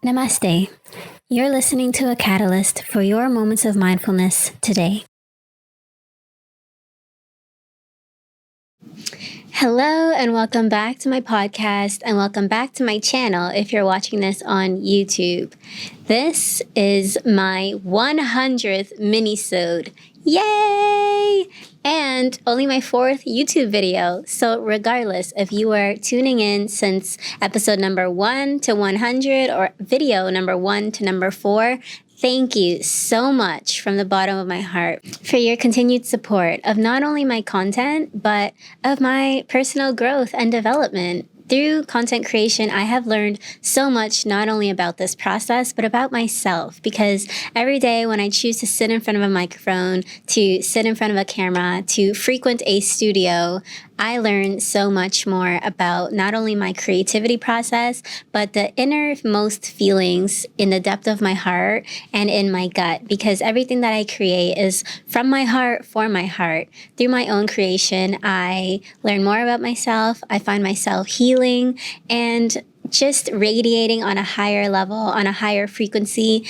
Namaste. You're listening to a catalyst for your moments of mindfulness today. Hello and welcome back to my podcast and welcome back to my channel if you're watching this on YouTube. This is my 100th mini-sode. Yay! And only my 4th YouTube video. So regardless, if you are tuning in since episode number 1 to 100 or video number 1 to number 4, thank you so much from the bottom of my heart for your continued support of not only my content, but of my personal growth and development. Through content creation, I have learned so much not only about this process, but about myself, because every day when I choose to sit in front of a microphone, to sit in front of a camera, to frequent a studio, I learn so much more about not only my creativity process, but the innermost feelings in the depth of my heart and in my gut, because everything that I create is from my heart, for my heart. Through my own creation, I learn more about myself. I find myself healing and just radiating on a higher level, on a higher frequency,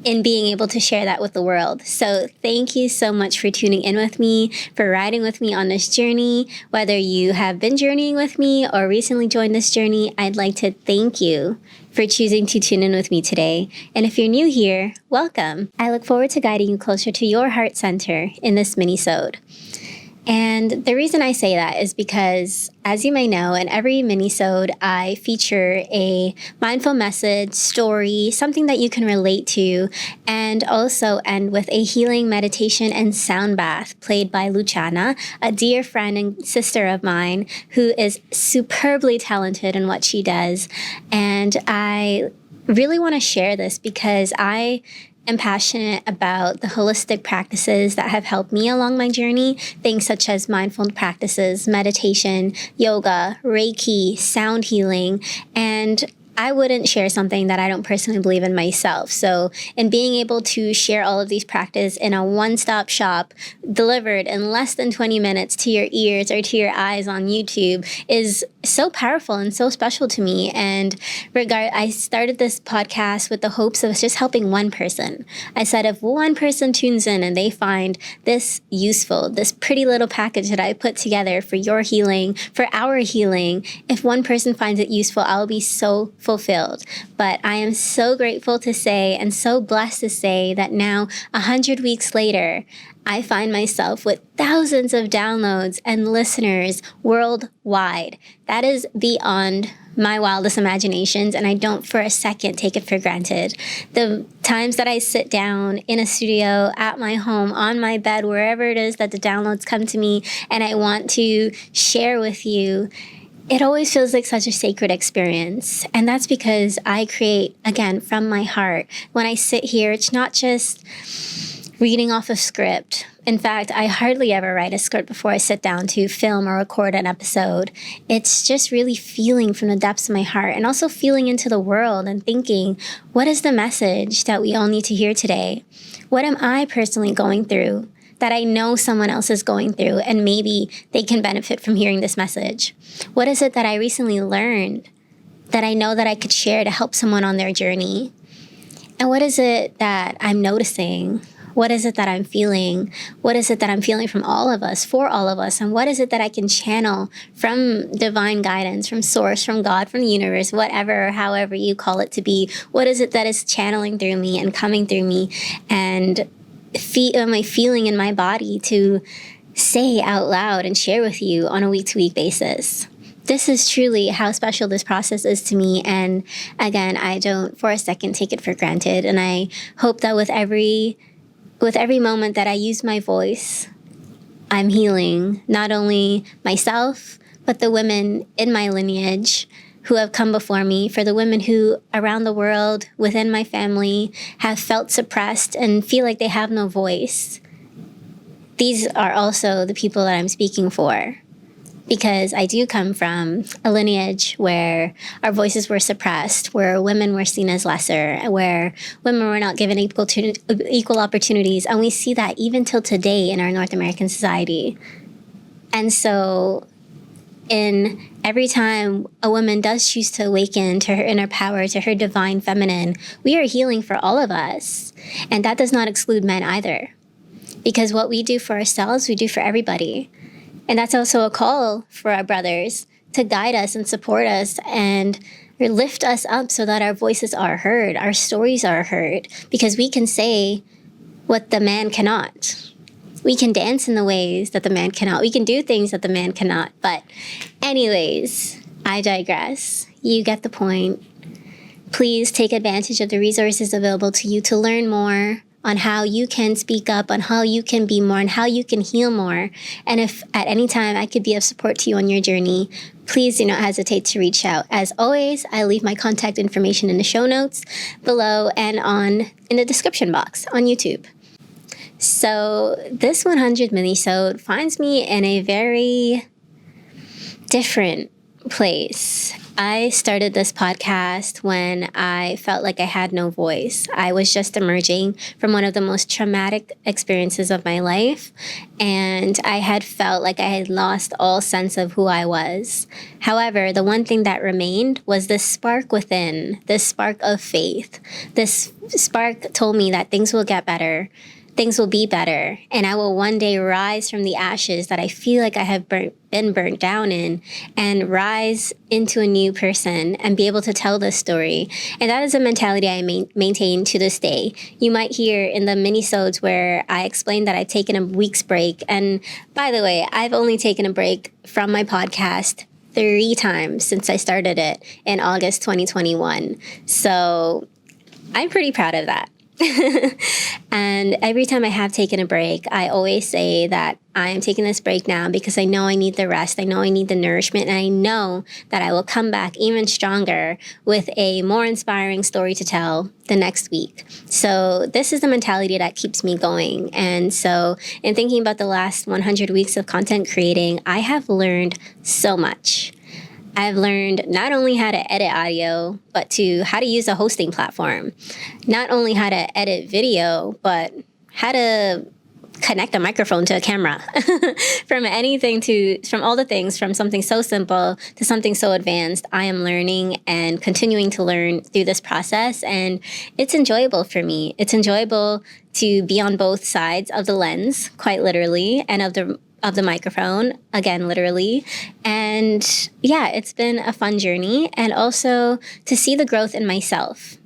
in being able to share that with the world. So thank you so much for tuning in with me, for riding with me on this journey. Whether you have been journeying with me or recently joined this journey, I'd like to thank you for choosing to tune in with me today. And if you're new here, welcome. I look forward to guiding you closer to your heart center in this mini-sode. And the reason I say that is because, as you may know, in every mini-sode, I feature a mindful message, story, something that you can relate to, and also end with a healing meditation and sound bath played by LUCIANA, a dear friend and sister of mine who is superbly talented in what she does. And I really want to share this because I am passionate about the holistic practices that have helped me along my journey, things such as mindful practices, meditation, yoga, Reiki, sound healing, and I wouldn't share something that I don't personally believe in myself. So in being able to share all of these practices in a one-stop shop delivered in less than 20 minutes to your ears or to your eyes on YouTube is so powerful and so special to me. And I started this podcast with the hopes of just helping one person. I said, if one person tunes in and they find this useful, this pretty little package that I put together for your healing, for our healing, if one person finds it useful, I'll be so fulfilled. But I am so grateful to say and so blessed to say that now, 100 weeks later, I find myself with thousands of downloads and listeners worldwide. That is beyond my wildest imaginations, and I don't for a second take it for granted. The times that I sit down in a studio, at my home, on my bed, wherever it is that the downloads come to me, and I want to share with you, it always feels like such a sacred experience. And that's because I create, again, from my heart. When I sit here, it's not just reading off a script. In fact, I hardly ever write a script before I sit down to film or record an episode. It's just really feeling from the depths of my heart and also feeling into the world and thinking, what is the message that we all need to hear today? What am I personally going through that I know someone else is going through and maybe they can benefit from hearing this message? What is it that I recently learned that I know that I could share to help someone on their journey? And what is it that I'm noticing? What is it that I'm feeling? What is it that I'm feeling from all of us, for all of us? And what is it that I can channel from divine guidance, from source, from God, from the universe, whatever, however you call it to be? What is it that is channeling through me and coming through me and my feeling in my body to say out loud and share with you on a week-to-week basis? This is truly how special this process is to me. And again, I don't for a second take it for granted. And I hope that with every moment that I use my voice, I'm healing not only myself, but the women in my lineage who have come before me, for the women who around the world within my family have felt suppressed and feel like they have no voice. These are also the people that I'm speaking for, because I do come from a lineage where our voices were suppressed, where women were seen as lesser, where women were not given equal opportunities. And we see that even till today in our North American society. And so in Every time a woman does choose to awaken to her inner power, to her divine feminine, we are healing for all of us. And that does not exclude men either. Because what we do for ourselves, we do for everybody. And that's also a call for our brothers to guide us and support us and lift us up so that our voices are heard, our stories are heard, because we can say what the man cannot. We can dance in the ways that the man cannot. We can do things that the man cannot. But anyways, I digress. You get the point. Please take advantage of the resources available to you to learn more on how you can speak up, on how you can be more, and how you can heal more. And if at any time I could be of support to you on your journey, please do not hesitate to reach out. As always, I leave my contact information in the show notes below and in the description box on YouTube. So this 100 minisode finds me in a very different place. I started this podcast when I felt like I had no voice. I was just emerging from one of the most traumatic experiences of my life, and I had felt like I had lost all sense of who I was. However, the one thing that remained was this spark within, this spark of faith. This spark told me that things will get better. Things will be better, and I will one day rise from the ashes that I feel like I have been burnt down in, and rise into a new person and be able to tell this story. And that is a mentality I maintain to this day. You might hear in the mini-sodes where I explain that I've taken a week's break. And by the way, I've only taken a break from my podcast 3 times since I started it in August 2021. So I'm pretty proud of that. And every time I have taken a break, I always say that I am taking this break now because I know I need the rest. I know I need the nourishment. And I know that I will come back even stronger with a more inspiring story to tell the next week. So this is the mentality that keeps me going. And so in thinking about the last 100 weeks of content creating, I have learned so much. I've learned not only how to edit audio, but how to use a hosting platform. Not only how to edit video, but how to connect a microphone to a camera. From all the things, from something so simple to something so advanced, I am learning and continuing to learn through this process. And it's enjoyable for me. It's enjoyable to be on both sides of the lens, quite literally, and of the microphone, again, literally. And yeah, it's been a fun journey, and also to see the growth in myself.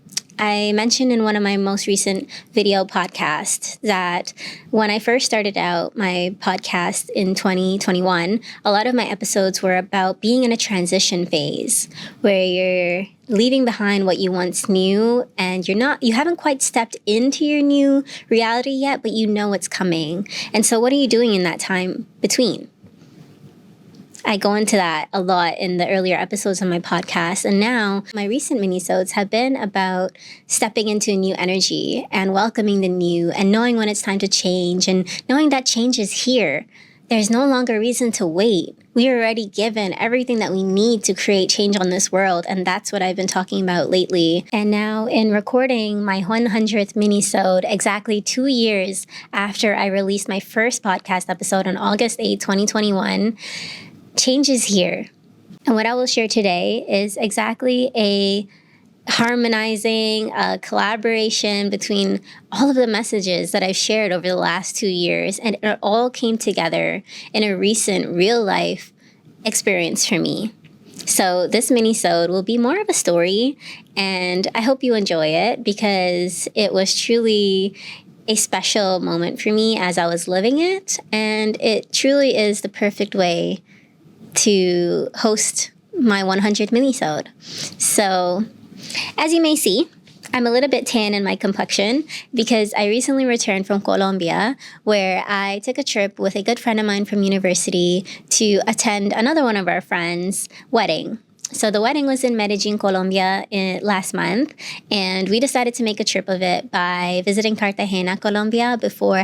I mentioned in one of my most recent video podcasts that when I first started out my podcast in 2021, a lot of my episodes were about being in a transition phase where you're leaving behind what you once knew, and you haven't quite stepped into your new reality yet, but you know it's coming. And so what are you doing in that time between? I go into that a lot in the earlier episodes of my podcast. And now my recent minisodes have been about stepping into a new energy and welcoming the new and knowing when it's time to change and knowing that change is here. There's no longer reason to wait. We are already given everything that we need to create change on this world. And that's what I've been talking about lately. And now in recording my 100th minisode, exactly 2 years after I released my first podcast episode on August 8, 2021, change is here. And what I will share today is exactly a harmonizing, a collaboration between all of the messages that I've shared over the last 2 years. And it all came together in a recent real life experience for me. So this mini-sode will be more of a story, and I hope you enjoy it because it was truly a special moment for me as I was living it. And it truly is the perfect way to host my 100 minisode. So as you may see, I'm a little bit tan in my complexion because I recently returned from Colombia, where I took a trip with a good friend of mine from university to attend another one of our friends' wedding. So the wedding was in Medellin, Colombia last month, and we decided to make a trip of it by visiting Cartagena, Colombia, before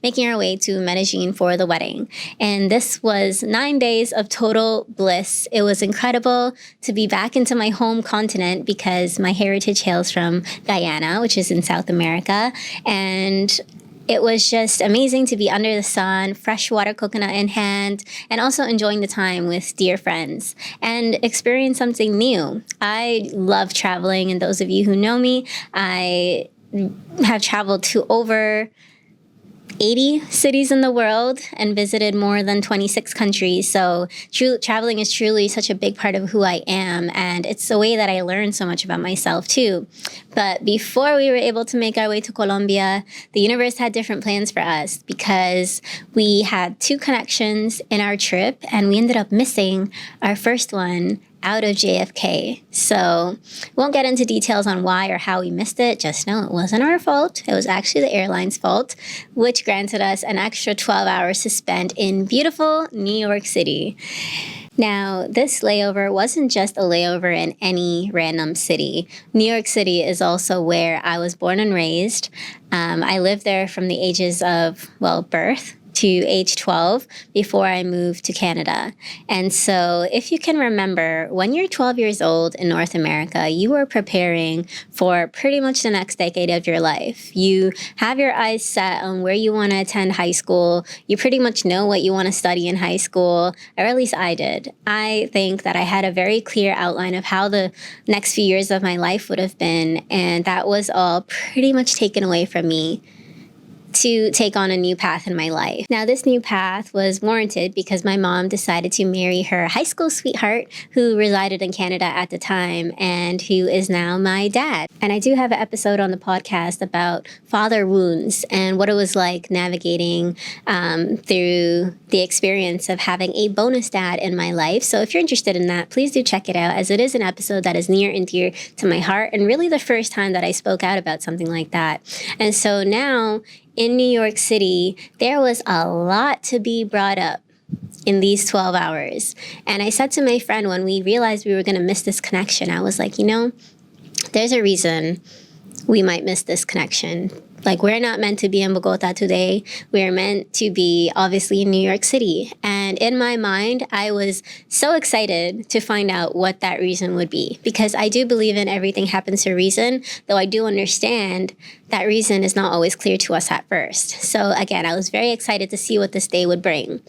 making our way to Medellin for the wedding. And this was 9 days of total bliss. It was incredible to be back into my home continent because my heritage hails from Guyana, which is in South America, and It was just amazing to be under the sun, freshwater coconut in hand, and also enjoying the time with dear friends and experience something new. I love traveling, and those of you who know me, I have traveled to over 80 cities in the world and visited more than 26 countries. So traveling is truly such a big part of who I am. And it's a way that I learn so much about myself too. But before we were able to make our way to Colombia, the universe had different plans for us because we had 2 connections in our trip and we ended up missing our first one out of JFK. So won't get into details on why or how we missed it. Just know it wasn't our fault. It was actually the airline's fault, which granted us an extra 12 hours to spend in beautiful New York City. Now, this layover wasn't just a layover in any random city. New York City is also where I was born and raised. I lived there from the ages of, birth to age 12 before I moved to Canada. And so if you can remember, when you're 12 years old in North America, you are preparing for pretty much the next decade of your life. You have your eyes set on where you want to attend high school. You pretty much know what you want to study in high school, or at least I did. I think that I had a very clear outline of how the next few years of my life would have been, and that was all pretty much taken away from me to take on a new path in my life. Now, this new path was warranted because my mom decided to marry her high school sweetheart who resided in Canada at the time and who is now my dad. And I do have an episode on the podcast about father wounds and what it was like navigating through the experience of having a bonus dad in my life. So if you're interested in that, please do check it out, as it is an episode that is near and dear to my heart and really the first time that I spoke out about something like that. And so now, in New York City, there was a lot to be brought up in these 12 hours. And I said to my friend when we realized we were going to miss this connection, I was like, there's a reason we might miss this connection. Like, we're not meant to be in Bogota today. We're meant to be, obviously, in New York City. And in my mind, I was so excited to find out what that reason would be. Because I do believe in everything happens for a reason, though I do understand that reason is not always clear to us at first. So again, I was very excited to see what this day would bring.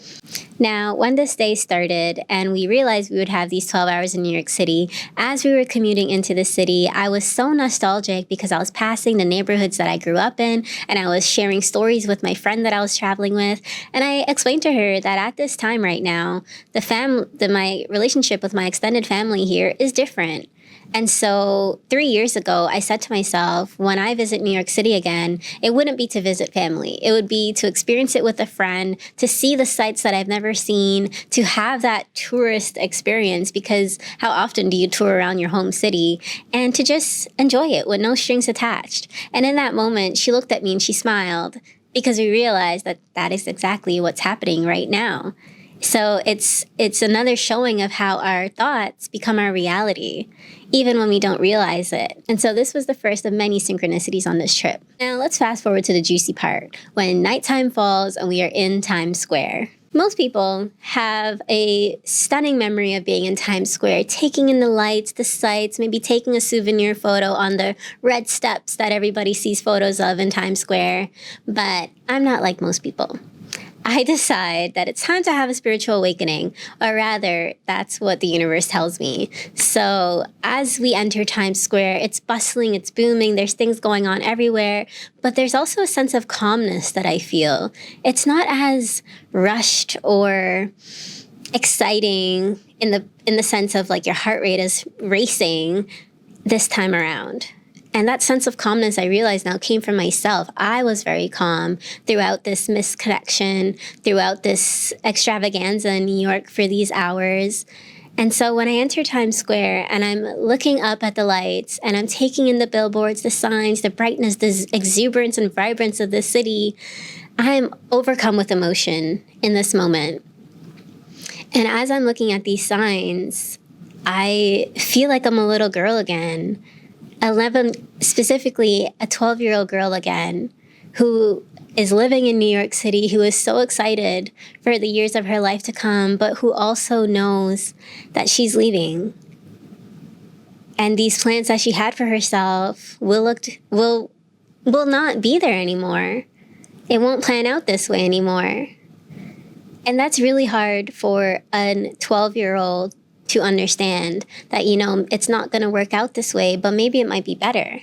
Now, when this day started and we realized we would have these 12 hours in New York City, as we were commuting into the city, I was so nostalgic because I was passing the neighborhoods that I grew up in and I was sharing stories with my friend that I was traveling with. And I explained to her that at this time right now, my relationship with my extended family here is different. And so 3 years ago, I said to myself, when I visit New York City again, it wouldn't be to visit family. It would be to experience it with a friend, to see the sights that I've never seen, to have that tourist experience, because how often do you tour around your home city, and to just enjoy it with no strings attached. And in that moment, she looked at me and she smiled because we realized that that is exactly what's happening right now. So it's another showing of how our thoughts become our reality, even when we don't realize it. And so this was the first of many synchronicities on this trip. Now let's fast forward to the juicy part, when nighttime falls and we are in Times Square. Most people have a stunning memory of being in Times Square, taking in the lights, the sights, maybe taking a souvenir photo on the red steps that everybody sees photos of in Times Square. But I'm not like most people. I decide that it's time to have a spiritual awakening, or rather, that's what the universe tells me. So as we enter Times Square, it's bustling, it's booming, there's things going on everywhere, but there's also a sense of calmness that I feel. It's not as rushed or exciting in the sense of like your heart rate is racing this time around. And that sense of calmness, I realize now, came from myself. I was very calm throughout this misconnection, throughout this extravaganza in New York for these hours. And so when I enter Times Square and I'm looking up at the lights and I'm taking in the billboards, the signs, the brightness, the exuberance and vibrance of the city, I'm overcome with emotion in this moment. And as I'm looking at these signs, I feel like I'm a little girl again. Specifically a 12-year-old girl again, who is living in New York City, who is so excited for the years of her life to come, but who also knows that she's leaving. And these plans that she had for herself will not be there anymore. it won't plan out this way anymore. And that's really hard for a 12-year-old to understand that, it's not going to work out this way, but maybe it might be better.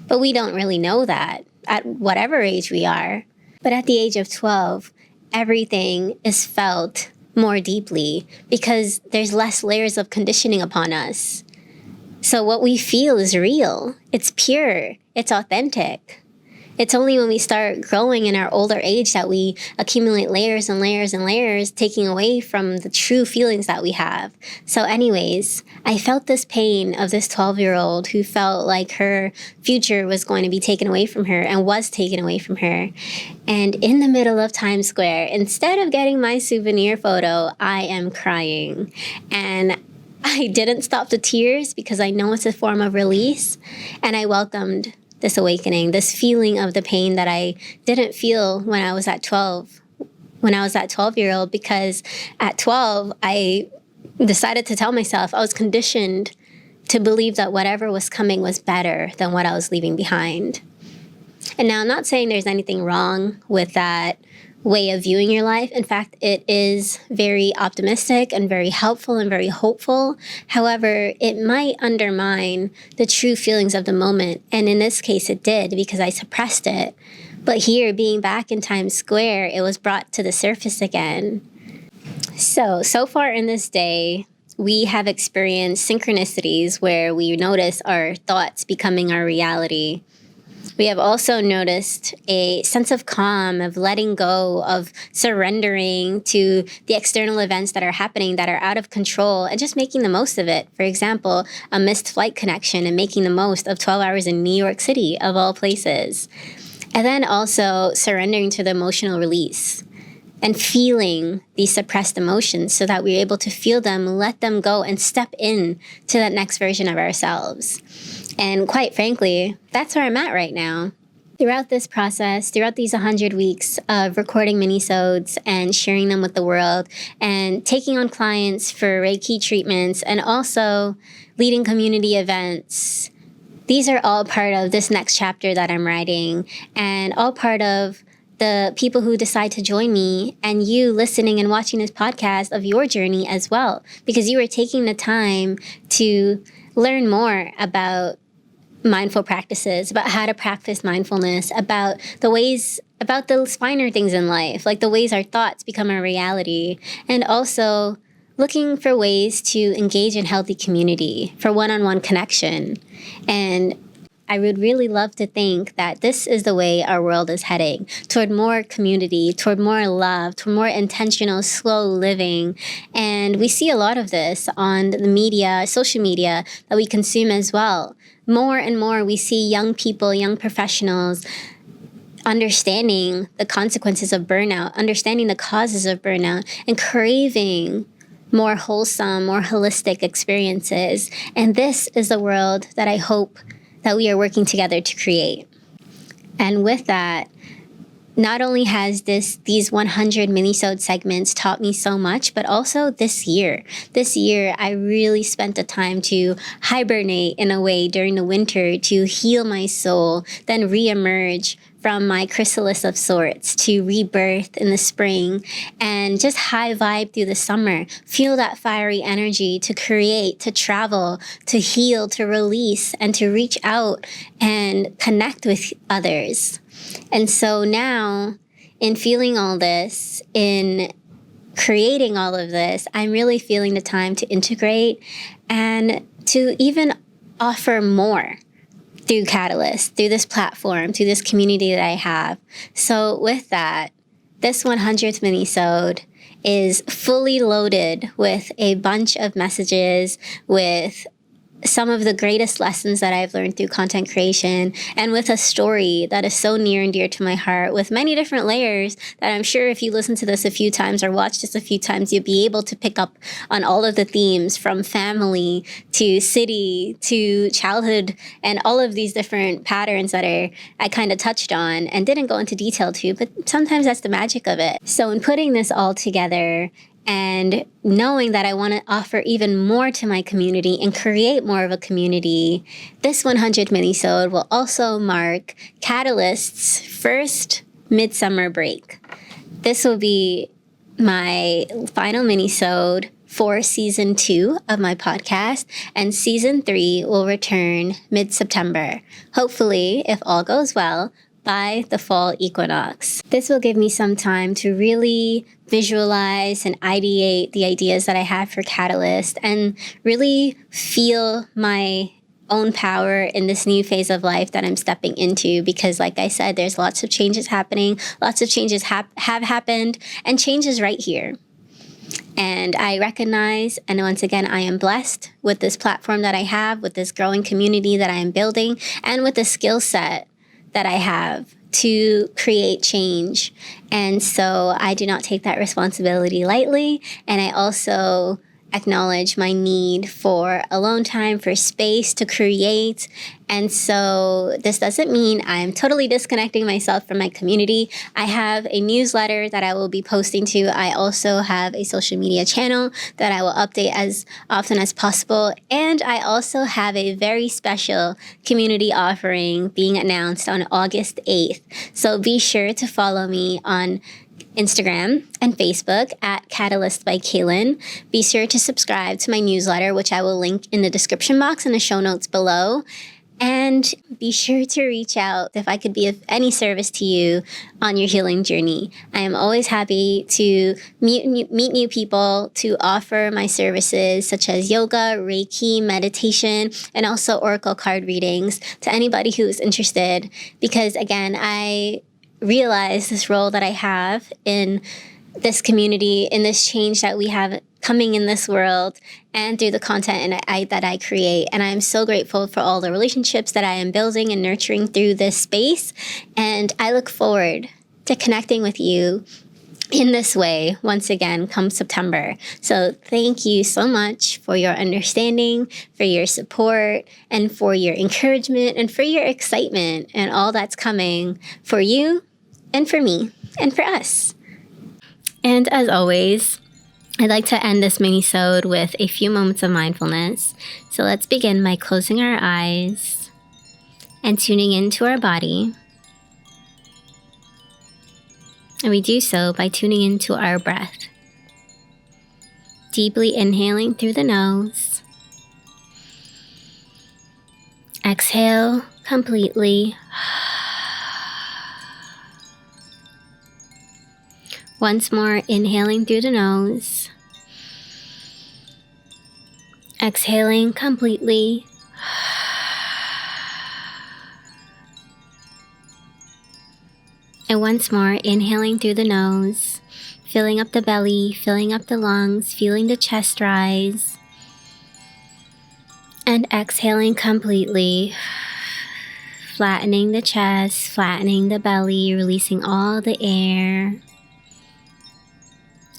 But we don't really know that at whatever age we are. But at the age of 12, everything is felt more deeply because there's less layers of conditioning upon us. So what we feel is real. It's pure. It's authentic. It's only when we start growing in our older age that we accumulate layers and layers and layers, taking away from the true feelings that we have. So anyways, I felt this pain of this 12-year-old who felt like her future was going to be taken away from her and was taken away from her. And in the middle of Times Square, instead of getting my souvenir photo, I am crying. And I didn't stop the tears because I know it's a form of release. And I welcomed this awakening, this feeling of the pain that I didn't feel when I was at 12, when I was that 12-year-old, because at 12, I decided to tell myself I was conditioned to believe that whatever was coming was better than what I was leaving behind. And now I'm not saying there's anything wrong with that way of viewing your life. In fact, it is very optimistic and very helpful and very hopeful. However, it might undermine the true feelings of the moment. And in this case, it did because I suppressed it. But here, being back in Times Square, it was brought to the surface again. So far in this day, we have experienced synchronicities where we notice our thoughts becoming our reality. We have also noticed a sense of calm, of letting go, of surrendering to the external events that are happening that are out of control and just making the most of it. For example, a missed flight connection and making the most of 12 hours in New York City, of all places. And then also surrendering to the emotional release and feeling these suppressed emotions so that we're able to feel them, let them go, and step in to that next version of ourselves. And quite frankly, that's where I'm at right now. Throughout this process, throughout these 100 weeks of recording minisodes and sharing them with the world and taking on clients for Reiki treatments and also leading community events, these are all part of this next chapter that I'm writing and all part of the people who decide to join me and you listening and watching this podcast of your journey as well, because you are taking the time to learn more about mindful practices, about how to practice mindfulness, about the finer things in life, like the ways our thoughts become our reality, and also looking for ways to engage in healthy community for one-on-one connection. And I would really love to think that this is the way our world is heading, toward more community, toward more love, toward more intentional, slow living. And we see a lot of this on the media, social media that we consume as well. More and more we see young people, young professionals understanding the consequences of burnout, understanding the causes of burnout, and craving more wholesome, more holistic experiences. And this is the world that I hope that we are working together to create. And with that, not only has these 100 minisode segments taught me so much, but also this year. This year, I really spent the time to hibernate in a way during the winter to heal my soul, then reemerge from my chrysalis of sorts to rebirth in the spring and just high vibe through the summer. Feel that fiery energy to create, to travel, to heal, to release, and to reach out and connect with others. And so now, in feeling all this, in creating all of this, I'm really feeling the time to integrate and to even offer more through Catalyst, through this platform, through this community that I have. So with that, this 100th minisode is fully loaded with a bunch of messages, with some of the greatest lessons that I've learned through content creation, and with a story that is so near and dear to my heart, with many different layers that I'm sure if you listen to this a few times or watch this a few times, you'll be able to pick up on all of the themes, from family to city to childhood, and all of these different patterns that I kind of touched on and didn't go into detail to, but sometimes that's the magic of it. So in putting this all together, and knowing that I want to offer even more to my community and create more of a community, this 100 minisode will also mark Catalyst's first midsummer break. This will be my final mini-sode for season 2 of my podcast, and season 3 will return mid-September. Hopefully, if all goes well, by the fall equinox. This will give me some time to really visualize and ideate the ideas that I have for Catalyst and really feel my own power in this new phase of life that I'm stepping into, because like I said, there's lots of changes happening, lots of changes have happened, and change is right here. And I recognize, and once again, I am blessed with this platform that I have, with this growing community that I am building, and with the skill set that I have to create change. And so I do not take that responsibility lightly. And I also acknowledge my need for alone time, for space to create. And so this doesn't mean I'm totally disconnecting myself from my community. I have a newsletter that I will be posting to. I also have a social media channel that I will update as often as possible. And I also have a very special community offering being announced on August 8th. So be sure to follow me on Instagram and Facebook at Catalyst by Kaylin. Be sure to subscribe to my newsletter, which I will link in the description box and the show notes below. And be sure to reach out if I could be of any service to you on your healing journey. I am always happy to meet new people, to offer my services such as yoga, Reiki, meditation, and also oracle card readings to anybody who is interested. Because again, I realize this role that I have in this community, in this change that we have coming in this world, and through the content that I create. And I'm so grateful for all the relationships that I am building and nurturing through this space. And I look forward to connecting with you in this way once again come September. So thank you so much for your understanding, for your support, and for your encouragement, and for your excitement and all that's coming for you and for me and for us. And as always, I'd like to end this mini-sode with a few moments of mindfulness. So let's begin by closing our eyes and tuning into our body. And we do so by tuning into our breath. Deeply inhaling through the nose. Exhale completely. Once more, inhaling through the nose. Exhaling completely. And once more, inhaling through the nose, filling up the belly, filling up the lungs, feeling the chest rise. And exhaling completely, flattening the chest, flattening the belly, releasing all the air.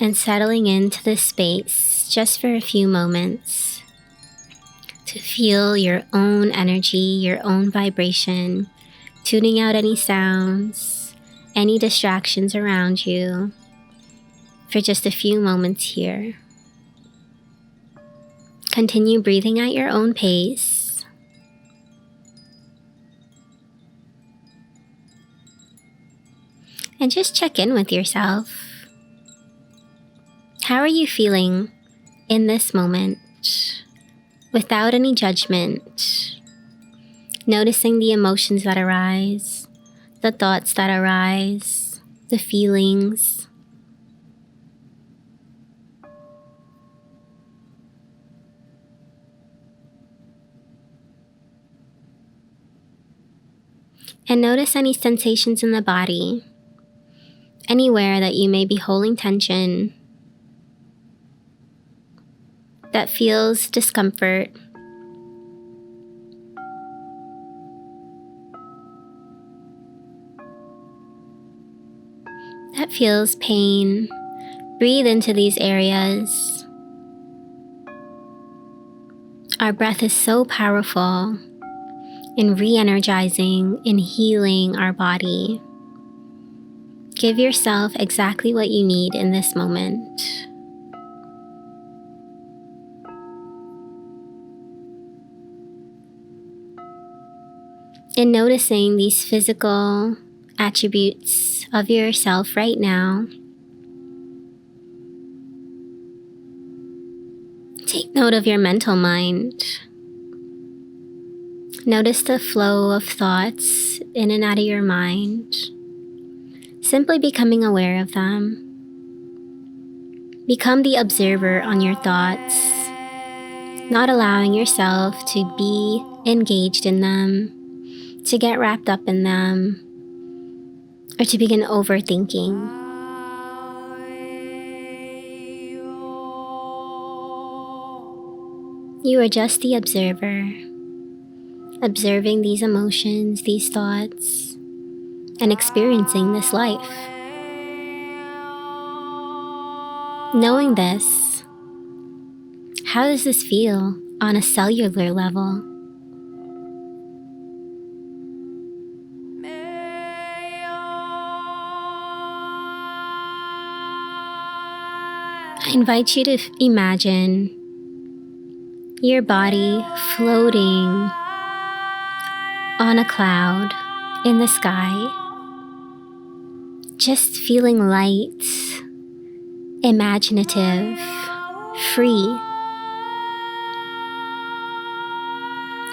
And settling into this space just for a few moments to feel your own energy, your own vibration, tuning out any sounds, any distractions around you for just a few moments here. Continue breathing at your own pace. And just check in with yourself. How are you feeling in this moment, without any judgment? Noticing the emotions that arise, the thoughts that arise, the feelings. And notice any sensations in the body, anywhere that you may be holding tension, that feels discomfort. That feels pain. Breathe into these areas. Our breath is so powerful in re-energizing, in healing our body. Give yourself exactly what you need in this moment. In noticing these physical attributes of yourself right now. Take note of your mental mind. Notice the flow of thoughts in and out of your mind. Simply becoming aware of them. Become the observer on your thoughts, not allowing yourself to be engaged in them, to get wrapped up in them, or to begin overthinking. You are just the observer, observing these emotions, these thoughts, and experiencing this life. Knowing this, how does this feel on a cellular level? I invite you to imagine your body floating on a cloud in the sky, just feeling light, imaginative, free.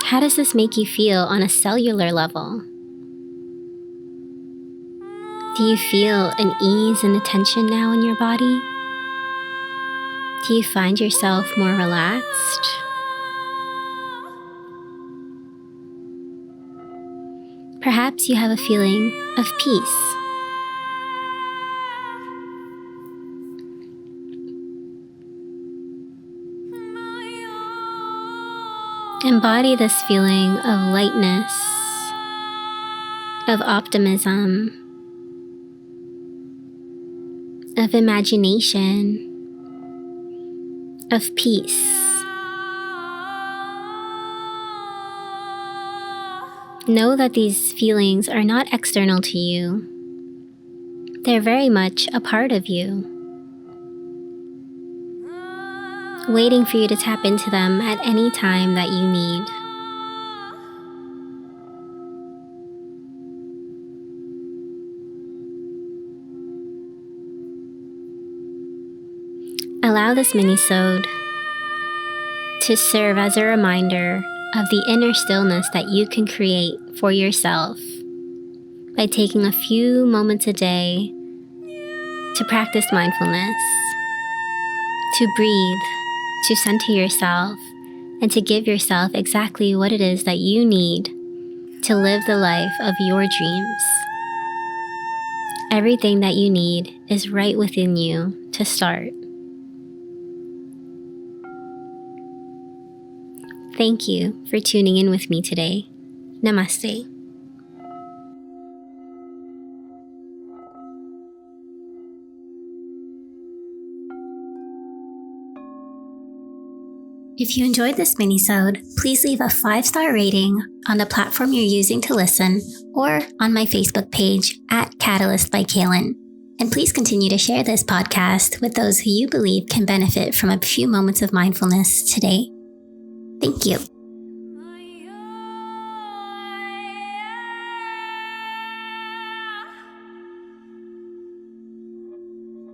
How does this make you feel on a cellular level? Do you feel an ease and a tension now in your body? Do you find yourself more relaxed? Perhaps you have a feeling of peace. Embody this feeling of lightness, of optimism, of imagination, of peace. Know that these feelings are not external to you. They're very much a part of you, waiting for you to tap into them at any time that you need. Allow this mini-sode to serve as a reminder of the inner stillness that you can create for yourself by taking a few moments a day to practice mindfulness, to breathe, to center yourself, and to give yourself exactly what it is that you need to live the life of your dreams. Everything that you need is right within you to start. Thank you for tuning in with me today. Namaste. If you enjoyed this minisode, please leave a 5-star rating on the platform you're using to listen or on my Facebook page @Catalyst by Kaylin. And please continue to share this podcast with those who you believe can benefit from a few moments of mindfulness today. Thank you.